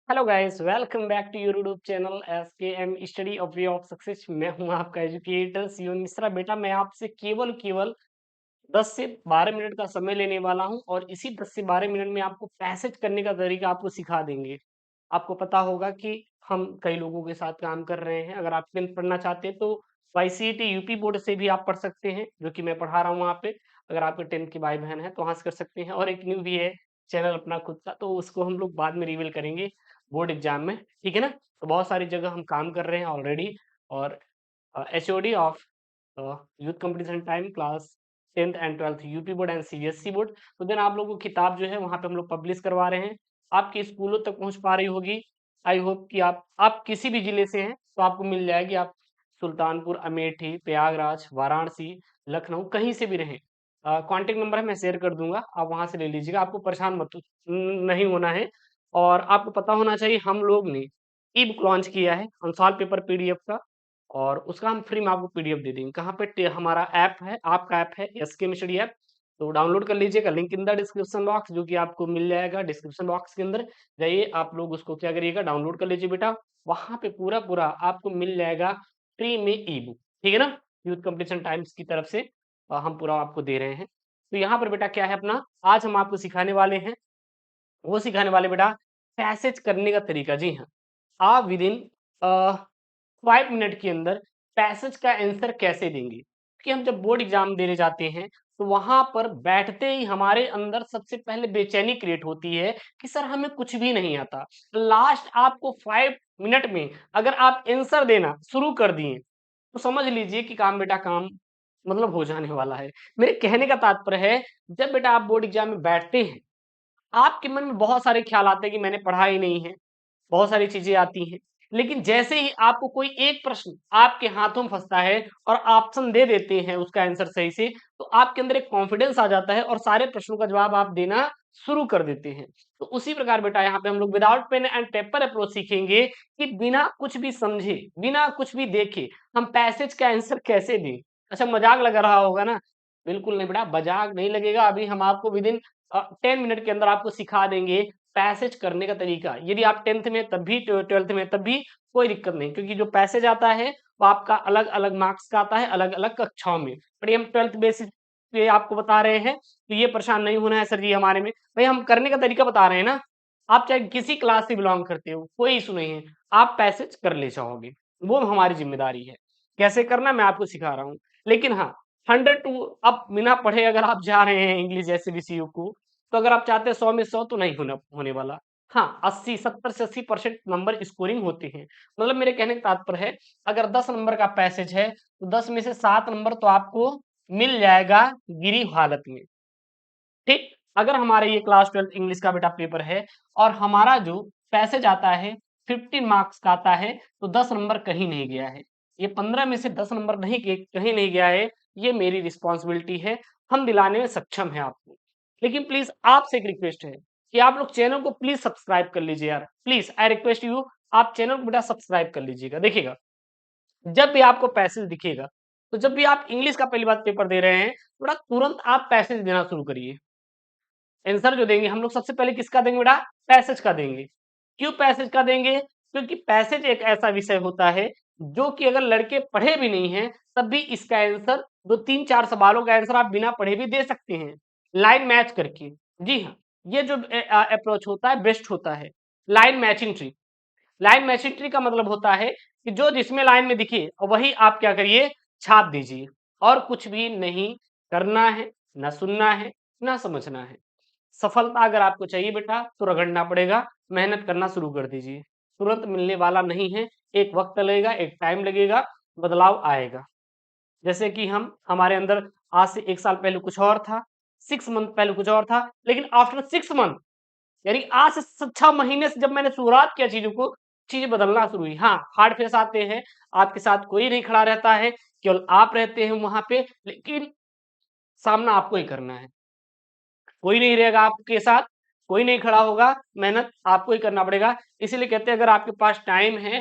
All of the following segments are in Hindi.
Hello guys, welcome back to your YouTube channel SKM study of way of success. मैं हूं आपका एजुकेटर सीओ मिश्रा। बेटा, मैं आपसे केवल केवल 10 से 12 मिनट का समय लेने वाला हूं और इसी 10 से 12 मिनट में आपको पैसेज करने का तरीका आपको सिखा देंगे। आपको पता होगा कि हम कई लोगों के साथ काम कर रहे हैं। अगर आप 10th पढ़ना चाहते हैं तो वाईसीईटी यूपी बोर्ड से भी आप पढ़ सकते हैं, जो कि मैं पढ़ा रहा हूँ वहाँ पे। अगर आपके 10th के भाई बहन है तो वहाँ से कर सकते हैं। और एक न्यू भी है चैनल अपना खुद का, तो उसको हम लोग बाद में रिवील करेंगे बोर्ड एग्जाम में, ठीक है ना। तो बहुत सारी जगह हम काम कर रहे हैं ऑलरेडी। और HOD of youth competition time class 10th and 12th UP board and CBSE board. तो देन आप लोगों को किताब जो है वहाँ पे हम लोग पब्लिश करवा रहे हैं, आपके स्कूलों तक पहुँच पा रही होगी। आई होप कि आप किसी भी जिले से हैं तो आपको मिल जाएगी। आप सुल्तानपुर, अमेठी, प्रयागराज, वाराणसी, लखनऊ कहीं से भी रहें, कॉन्टेक्ट नंबर है मैं शेयर कर दूंगा, आप वहां से ले लीजिएगा। आपको परेशान मत नहीं होना है। और आपको पता होना चाहिए हम लोग ने ई बुक लॉन्च किया है अनसॉल्व पेपर पीडीएफ का, और उसका हम फ्री में आपको पीडीएफ दे देंगे। कहाँ पे हमारा ऐप है, आपका ऐप है एसके मिस्टडी ऐप। तो डाउनलोड कर लीजिएगा, link in the description box, जो कि आपको मिल जाएगा डिस्क्रिप्शन बॉक्स के अंदर। जाइए, आप लोग उसको क्या करिएगा, डाउनलोड कर लीजिए बेटा। वहां पे पूरा पूरा आपको मिल जाएगा फ्री में ई बुक, ठीक है ना। यूथ कंपटीशन टाइम्स की तरफ से हम पूरा आपको दे रहे हैं। तो यहाँ पर बेटा क्या है अपना, आज हम आपको सिखाने वाले हैं, वो सिखाने वाले बेटा पैसेज करने का तरीका। जी हाँ, आप विद इन 5 मिनट के अंदर पैसेज का आंसर कैसे देंगे। कि हम जब बोर्ड एग्जाम देने जाते हैं तो वहां पर बैठते ही हमारे अंदर सबसे पहले बेचैनी क्रिएट होती है कि सर हमें कुछ भी नहीं आता। लास्ट आपको 5 मिनट में अगर आप आंसर देना शुरू कर दिए तो समझ लीजिए कि काम बेटा काम मतलब हो जाने वाला है। मेरे कहने का तात्पर्य है, जब बेटा आप बोर्ड एग्जाम में बैठते हैं आपके मन में बहुत सारे ख्याल आते हैं कि मैंने पढ़ा ही नहीं है, बहुत सारी चीजें आती हैं। लेकिन जैसे ही आपको कोई एक प्रश्न आपके हाथों में फंसता है और ऑप्शन दे देते हैं उसका आंसर सही से, तो आपके अंदर एक कॉन्फिडेंस आ जाता है और सारे प्रश्नों का जवाब आप देना शुरू कर देते हैं। तो उसी प्रकार बेटा यहाँ पे हम लोग without pen and paper approach सीखेंगे कि बिना कुछ भी समझे, बिना कुछ भी देखे हम पैसेज का आंसर कैसे दें। अच्छा, मजाक लग रहा होगा ना? बिल्कुल नहीं बेटा, मजाक नहीं लगेगा। अभी हम आपको विद इन 10 मिनट के अंदर आपको सिखा देंगे पैसेज करने का तरीका। यदि आप 10th में तब भी, 12th में तब भी, कोई दिक्कत नहीं, क्योंकि जो पैसेज आता है वो आपका अलग अलग मार्क्स का आता है, अलग अलग कक्षाओं में। बट ये हम 12th बेसिस पे आपको बता रहे हैं, तो ये परेशान नहीं होना है सर जी हमारे में। भाई हम करने का तरीका बता रहे हैं ना। आप चाहे किसी क्लास से बिलोंग करते हो, कोई इशू नहीं है, आप पैसेज कर ले जाओगे, वो हमारी जिम्मेदारी है। कैसे करना मैं आपको सिखा रहा हूँ। लेकिन हाँ, 100 टू अब बिना पढ़े अगर आप जा रहे हैं इंग्लिश जैसे विषयों को, तो अगर आप चाहते हैं 100 में 100 तो नहीं होने वाला। हाँ, 80 70 से 80% नंबर स्कोरिंग होते हैं। मतलब मेरे कहने का तात्पर्य है, अगर 10 नंबर का पैसेज है तो 10 में से 7 नंबर तो आपको मिल जाएगा गिरी हालत में। ठीक, अगर हमारे ये क्लास 12 इंग्लिश का बेटा पेपर है और हमारा जो पैसेज आता है 15 मार्क्स का आता है, तो 10 नंबर कहीं नहीं गया है। ये 15 में से 10 नंबर कहीं नहीं गया है, ये मेरी रिस्पॉन्सिबिलिटी है। हम दिलाने में सक्षम है आपको। लेकिन प्लीज आपसे एक रिक्वेस्ट है कि आप लोग चैनल को प्लीज सब्सक्राइब कर लीजिए यार, प्लीज आई रिक्वेस्ट यू। आप चैनल को बेटा सब्सक्राइब कर लीजिएगा। देखिएगा, जब भी आपको पैसेज दिखेगा, तो जब भी आप इंग्लिश का पहली बार पेपर दे रहे हैं, थोड़ा तुरंत आप पैसेज देना शुरू करिए। आंसर जो देंगे हम लोग सबसे पहले किसका देंगे बेटा, पैसेज का देंगे। क्यों पैसेज का देंगे? क्योंकि पैसेज एक ऐसा विषय होता है जो कि अगर लड़के पढ़े भी नहीं हैं तब भी इसका आंसर, दो तीन चार सवालों का आंसर आप बिना पढ़े भी दे सकते हैं, लाइन मैच करके। जी हाँ, ये जो अप्रोच होता है बेस्ट होता है, line matching tree. Line matching tree का मतलब होता है कि जो जिसमें लाइन में दिखे वही आप क्या करिए, छाप दीजिए। और कुछ भी नहीं करना है, ना सुनना है, ना समझना है। सफलता अगर आपको चाहिए बेटा तो रगड़ना पड़ेगा, मेहनत करना शुरू कर दीजिए। तुरंत मिलने वाला नहीं है, एक वक्त लगेगा, एक टाइम लगेगा, बदलाव आएगा। जैसे कि हमारे अंदर आज से 1 साल पहले कुछ और था, 6 मंथ पहले कुछ और था, लेकिन आफ्टर 6 मंथ, यानी आज से 6 महीने से जब मैंने शुरुआत किया चीजों को, चीजें बदलना शुरू हुई। हाँ, हार्ड फेस आते हैं, आपके साथ कोई नहीं खड़ा रहता है, केवल आप रहते हैं वहां पे, लेकिन सामना आपको ही करना है। कोई नहीं रहेगा आपके साथ, कोई नहीं खड़ा होगा, मेहनत आपको ही करना पड़ेगा। इसीलिए कहते हैं अगर आपके पास टाइम है,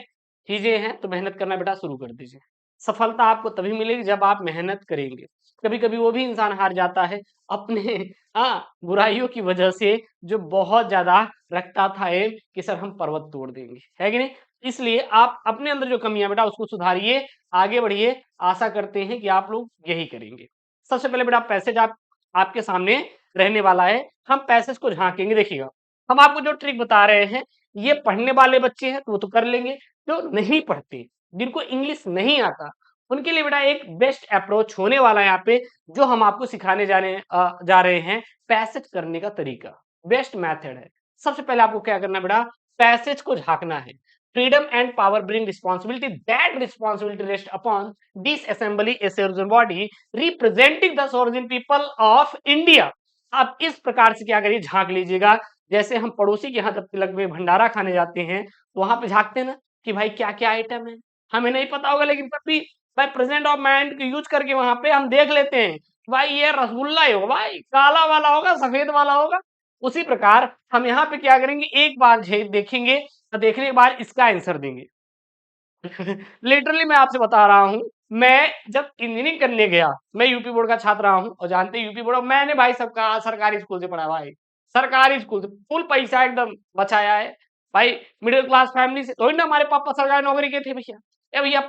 चीजें हैं, तो मेहनत करना बेटा शुरू कर दीजिए। सफलता आपको तभी मिलेगी जब आप मेहनत करेंगे। कभी-कभी वो भी इंसान हार जाता है अपने बुराइयों की वजह से जो बहुत ज़्यादा रखता था एम कि सर हम पर्वत तोड़ देंगे, है कि नहीं? इसलिए आप अपने अंदर जो कमियाँ बेटा उसको सुधारिए, आगे बढ़िए, आशा करते हैं कि आप लोग यही करेंगे। सबसे पहले बेटा पैसेज आपके सामने रहने वाला है, हम पैसेज को झाँकेंगे देखिएगा। हम आपको जो ट्रिक बता रहे हैं, ये पढ़ने वाले बच्चे हैं तो वो तो कर लेंगे, जो नहीं पढ़ते, जिनको इंग्लिश नहीं आता, उनके लिए बेटा एक बेस्ट अप्रोच होने वाला है यहाँ पे, जो हम आपको सिखाने जा रहे हैं, पैसेज करने का तरीका, बेस्ट मेथड है। सबसे पहले आपको क्या करना है बेटा, पैसेज को झाँकना है। Freedom and power bring responsibility, that responsibility rest upon this assembly A sovereign body representing the sovereign people of India. आप इस प्रकार से क्या करिए, झाँक लीजिएगा। जैसे हम पड़ोसी के यहाँ जब तिलक में भंडारा खाने जाते हैं, तो वहां पे झाँकते हैं ना कि भाई क्या-क्या आइटम है। हमें नहीं पता होगा लेकिन तब भी भाई प्रेजेंट ऑफ माइंड यूज करके वहां पे हम देख लेते हैं, भाई ये रसगुल्ला ही होगा, भाई काला वाला होगा, सफेद वाला होगा। उसी प्रकार हम यहाँ पे क्या करेंगे, एक बार देखेंगे और देखने के बाद इसका आंसर देंगे। लिटरली मैं आपसे बता रहा हूँ, मैं जब इंजीनियरिंग करने गया, मैं यूपी बोर्ड का छात्र रहा हूँ और जानते हैं यूपी बोर्ड, मैंने भाई सबका सरकारी स्कूल से पढ़ा भाई, सरकारी स्कूल से फुल पैसा एकदम बचाया है भाई। मिडिल क्लास फैमिली से थोड़ी ना हमारे पापा सरकारी नौकरी के थे भैया, ए भैया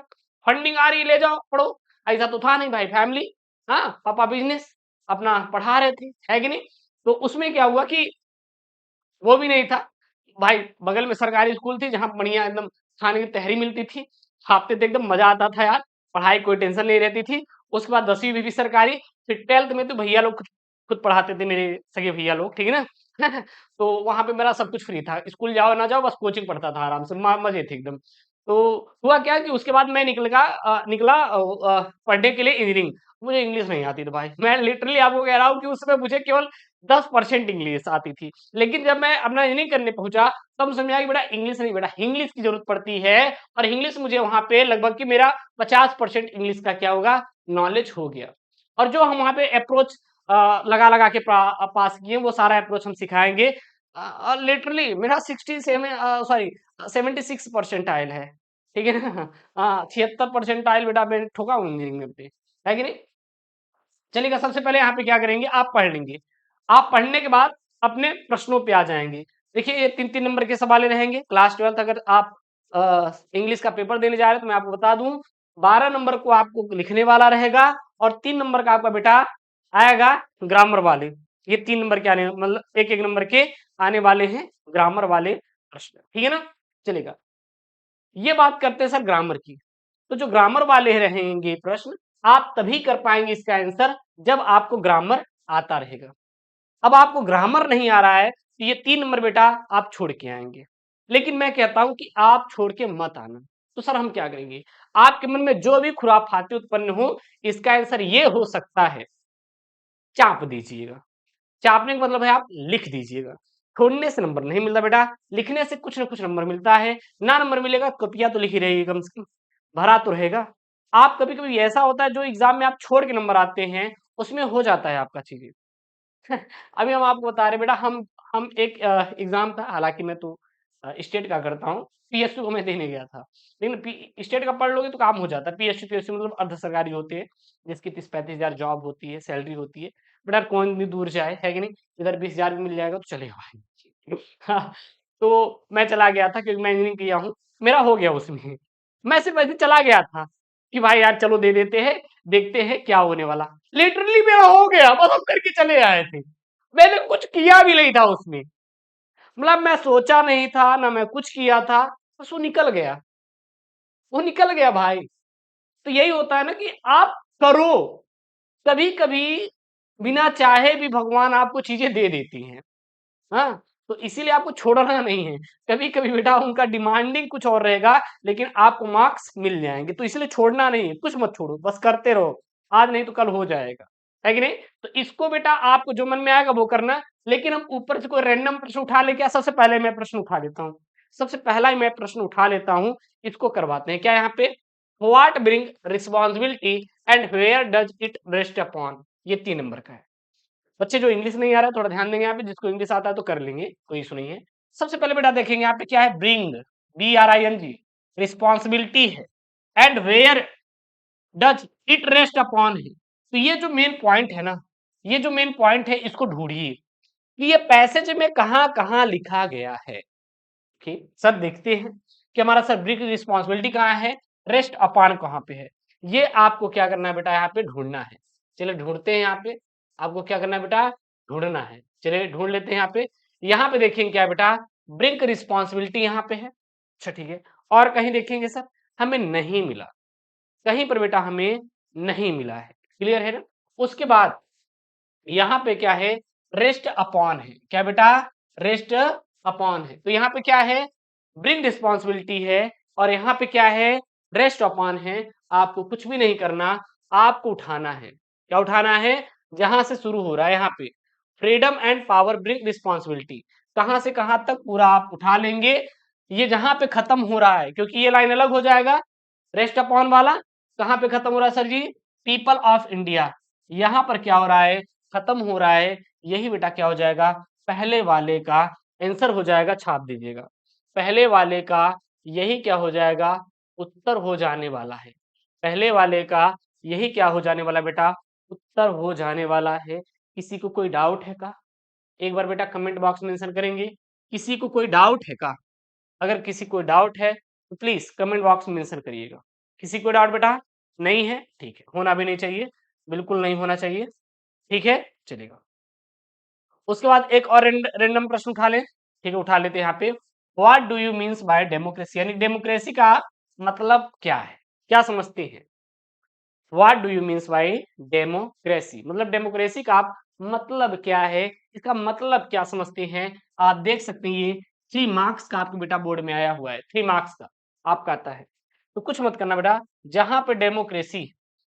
फंडिंग आ रही है ले जाओ पढ़ो, ऐसा तो था नहीं भाई। फैमिली, हाँ पापा बिजनेस अपना पढ़ा रहे थे, है कि नहीं? तो उसमें क्या हुआ कि वो भी नहीं था भाई, बगल में सरकारी स्कूल थी जहाँ बढ़िया एकदम खाने की तहरी मिलती थी, खाते थे एकदम मजा आता था यार, पढ़ाई कोई टेंशन नहीं रहती थी। उसके बाद 10वीं भी सरकारी, फिर 12th में तो भैया लोग खुद पढ़ाते थे, मेरे सगे भैया लोग, ठीक है ना। तो वहां पे मेरा सब कुछ फ्री था, स्कूल जाओ ना जाओ बस कोचिंग पढ़ता था आराम से, मजे थे एकदम। तो हुआ क्या कि उसके बाद मैं निकला पढ़ने के लिए इंजीनियरिंग। मुझे इंग्लिश नहीं आती थी भाई, मैं लिटरली आपको कह रहा हूँ कि उसमें मुझे केवल 10% इंग्लिश आती थी। लेकिन जब मैं अपना इंजीनियरिंग करने पहुंचा तब समझ आया कि बेटा इंग्लिश नहीं, बेटा इंग्लिश की जरूरत पड़ती है। और इंग्लिश मुझे वहां पे लगभग कि मेरा 50% इंग्लिश का क्या होगा, नॉलेज हो गया। और जो हम वहां पे अप्रोच लगा लगा के पास किए वो सारा अप्रोच हम सिखाएंगे। लिटरली मेरा 76% आयल है, ठीक है ना। हाँ 76% बेटा मैं ठोका हूँ इंजीनियरिंग में अपने, है कि नहीं। चलिएगा सबसे पहले यहाँ पे क्या करेंगे, आप पढ़ लेंगे। आप पढ़ने के बाद अपने प्रश्नों पे आ जाएंगे। देखिए ये 3-3 नंबर के सवाल रहेंगे। क्लास 12th अगर आप इंग्लिश का पेपर देने जा रहे हैं तो मैं आपको बता दूं, 12 नंबर को आपको लिखने वाला रहेगा और 3 नंबर का आपका बेटा आएगा ग्रामर वाले। ये 3 नंबर के आने मतलब एक एक नंबर के आने वाले हैं ग्रामर वाले प्रश्न, ठीक है ना। चलेगा, ये बात करते हैं सर ग्रामर की। तो जो ग्रामर वाले रहेंगे प्रश्न, आप तभी कर पाएंगे इसका आंसर जब आपको ग्रामर आता रहेगा। अब आपको ग्रामर नहीं आ रहा है तो ये 3 नंबर बेटा आप छोड़ के आएंगे। लेकिन मैं कहता हूं कि आप छोड़ के मत आना। तो सर हम क्या करेंगे, आपके मन में जो भी खुराफाती उत्पन्न हो, इसका आंसर ये हो सकता है, चाप दीजिएगा। चापने का मतलब है आप लिख दीजिएगा। छोड़ने से नंबर नहीं मिलता बेटा, लिखने से कुछ ना कुछ नंबर मिलता है। ना नंबर मिलेगा कॉपियां तो लिखी रहेगी, कम से कम भरा तो रहेगा। आप कभी कभी ऐसा होता है जो एग्जाम में आप छोड़ के नंबर आते हैं, उसमें हो जाता है आपका चीजें। अभी हम आपको बता रहे बेटा, हम एक एग्जाम था, हालांकि मैं तो स्टेट का करता हूँ, पीएसयू को मैं देने गया था। लेकिन स्टेट का पढ़ लोगे तो काम हो जाता है। पीएसयू मतलब अर्ध सरकारी होते हैं, जिसकी 30-35 हजार जॉब होती है, सैलरी होती है। बेटा कौन भी दूर जाए, है कि नहीं। इधर 20 हजार भी मिल जाएगा तो चलेगा भाई। हाँ, तो मैं चला गया था क्योंकि मैं इंजीनियरिंग किया हूँ, मेरा हो गया उसमें। मैं सिर्फ ऐसे चला गया था कि भाई यार चलो दे देते हैं, देखते हैं क्या होने वाला। लिटरली मेरा हो गया, बस हम करके चले आए थे। मैंने कुछ किया भी नहीं था उसमें, मतलब मैं सोचा नहीं था ना मैं कुछ किया था, बस वो निकल गया, वो निकल गया भाई। तो यही होता है ना कि आप करो। कभी कभी बिना चाहे भी भगवान आपको चीजें दे देती हैं। हाँ, तो इसीलिए आपको छोड़ना नहीं है। कभी कभी बेटा उनका डिमांडिंग कुछ और रहेगा, लेकिन आपको मार्क्स मिल जाएंगे, तो इसलिए छोड़ना नहीं है, कुछ मत छोड़ो, बस करते रहो। आज नहीं तो कल हो जाएगा, है कि नहीं। तो इसको बेटा आपको जो मन में आएगा वो करना। लेकिन हम ऊपर से कोई रैंडम प्रश्न उठा ले क्या, सबसे पहले मैं प्रश्न उठा लेता हूँ। सबसे पहला ही मैं प्रश्न उठा लेता हूँ, इसको करवाते हैं क्या यहाँ पे। What bring responsibility and where does it rest upon, ये 3 नंबर का है। बच्चे जो इंग्लिश नहीं आ रहा है थोड़ा ध्यान देंगे यहाँ पे, जिसको इंग्लिश आता है तो कर लेंगे, कोई इशू नहीं है। सबसे पहले बेटा देखेंगे यहाँ पे क्या है, ब्रिंग, BRING, रिस्पॉन्सिबिलिटी है, and where does it rest upon है। तो ये जो मेन पॉइंट है ना, ये जो मेन पॉइंट है इसको ढूंढिए कि ये पैसेज में कहां कहां लिखा गया है। ठीक सर, देखते हैं कि हमारा सर ब्रिक रिस्पॉन्सिबिलिटी कहाँ है, रेस्ट अपॉन कहाँ पे है। ये आपको क्या करना है बेटा, यहाँ पे ढूंढना है। चलिए ढूंढते हैं, यहाँ पे आपको क्या करना है बेटा, ढूंढना है। चलिए ढूंढ लेते हैं। यहाँ पे देखेंगे क्या है बेटा, ब्रिक रिस्पॉन्सिबिलिटी यहाँ पे है। अच्छा ठीक है, और कहीं देखेंगे सर हमें नहीं मिला, कहीं पर बेटा हमें नहीं मिला है। क्लियर है ना। उसके बाद यहाँ पे क्या है, रेस्ट अपॉन है। क्या बेटा, रेस्ट अपॉन है। तो यहाँ पे क्या है, ब्रिंग रिस्पॉन्सिबिलिटी है, और यहाँ पे क्या है, रेस्ट अपॉन है। आपको कुछ भी नहीं करना, आपको उठाना है। क्या उठाना है, जहां से शुरू हो रहा है यहाँ पे freedom and power bring responsibility, कहां से कहां तक पूरा आप उठा लेंगे। ये जहां पे खत्म हो रहा है, क्योंकि ये लाइन अलग हो जाएगा, रेस्ट अपॉन वाला कहां पे खत्म हो रहा है sir ji, people of India. यहां पर क्या हो रहा है, खत्म हो रहा है। यही बेटा क्या हो जाएगा, पहले वाले का आंसर हो जाएगा, छाप दीजिएगा। पहले वाले का यही क्या हो जाएगा, उत्तर हो जाने वाला है। पहले वाले का यही क्या हो जाने वाला बेटा, उत्तर हो जाने वाला है। किसी को कोई डाउट है का, एक बार बेटा कमेंट बॉक्स में मेंशन करेंगे। किसी को कोई डाउट है का, अगर किसी को डाउट है तो प्लीज कमेंट बॉक्स में मेंशन करिएगा। किसी को डाउट बेटा नहीं है, ठीक है, होना भी नहीं चाहिए, बिल्कुल नहीं होना चाहिए। ठीक है, चलेगा। उसके बाद एक और रेंडम प्रश्न उठा ले, ठीक है, उठा लेते हैं यहाँ पे। What do you means by democracy, यानी डेमोक्रेसी का मतलब क्या है, क्या समझते हैं। What do you means by democracy, मतलब डेमोक्रेसी का आप मतलब क्या है, इसका मतलब क्या समझते हैं। आप देख सकते हैं ये 3 मार्क्स का आपके बेटा बोर्ड में आया हुआ है, 3 मार्क्स का आपका आता है। तो कुछ मत करना बेटा, जहां पे डेमोक्रेसी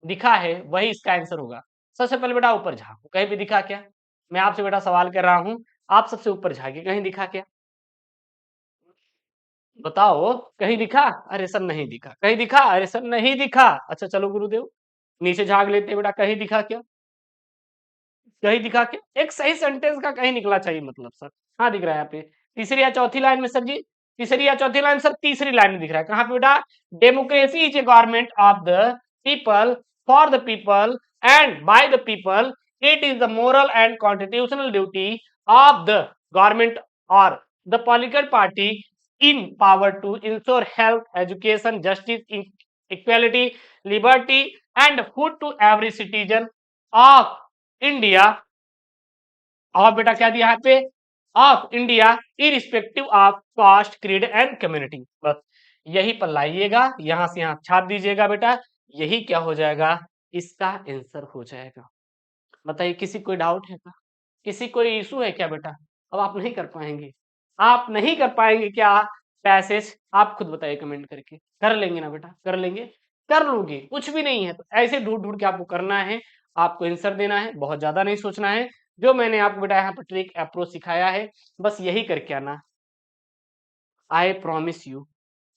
दिखा है वही इसका आंसर होगा। सबसे पहले बेटा ऊपर झांको, कहीं भी दिखा क्या, मैं आपसे बेटा सवाल कर रहा हूं, आप सबसे ऊपर झांकिए, कहीं दिखा क्या, बताओ कहीं दिखा। अरे सर नहीं दिखा, कहीं दिखा, अरे सर नहीं दिखा। अच्छा चलो गुरुदेव, नीचे झांक लेते हैं बेटा, कहीं दिखा क्या, कहीं दिखा क्या, एक सही सेंटेंस का कहीं निकला चाहिए मतलब सर। हाँ दिख रहा है यहाँ पे, तीसरी या चौथी लाइन में सर जी, तीसरी या चौथी लाइन सर, तीसरी लाइन में दिख रहा है। कहाँ पे बेटा, democracy is a government of the people, for the people and by the people. It is the moral and constitutional duty of the government और the political party in power to ensure health, education, justice, equality, liberty and food to every citizen of India। और बेटा क्या दिया यहाँ पे, of India irrespective of caste, creed and community. बस यही पर लाइएगा, यहां से यहां छाप दीजिएगा बेटा, यही क्या हो जाएगा, इसका आंसर हो जाएगा। बताइए किसी कोई डाउट है क्या, किसी कोई इशू है क्या बेटा। अब आप नहीं कर पाएंगे, आप नहीं कर पाएंगे क्या पैसेज, आप खुद बताइए कमेंट करके, कर लेंगे ना बेटा, कर लेंगे, कर लोगे, कुछ भी नहीं है। तो ऐसे ढूंढ ढूंढ के आपको करना है, आपको आंसर देना है, बहुत ज्यादा नहीं सोचना है। जो मैंने आपको बेटा यहाँ पर ट्रिक अप्रोच सिखाया है, बस यही करके आना। आई प्रॉमिस यू,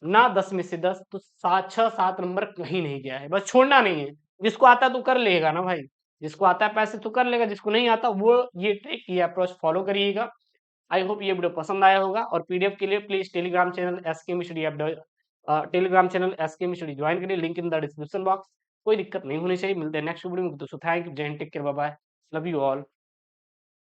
ना 10 में से 10 तो 6-7 नंबर कहीं नहीं गया है, बस छोड़ना नहीं है। जिसको आता है तो कर लेगा ना भाई, जिसको आता है पैसे तो कर लेगा, जिसको नहीं आता वो ये ट्रिक, ये अप्रोच फॉलो करिएगा। आई होप ये वीडियो पसंद आया होगा, और पीडीएफ के लिए please Telegram channel SK mystery app, Telegram channel SK mystery join करिए, link in the description box. कोई दिक्कत नहीं होनी चाहिए। मिलते हैं नेक्स्ट वीडियो में, तो थैंक यू, जय हिंद, take care, bye bye, love you all.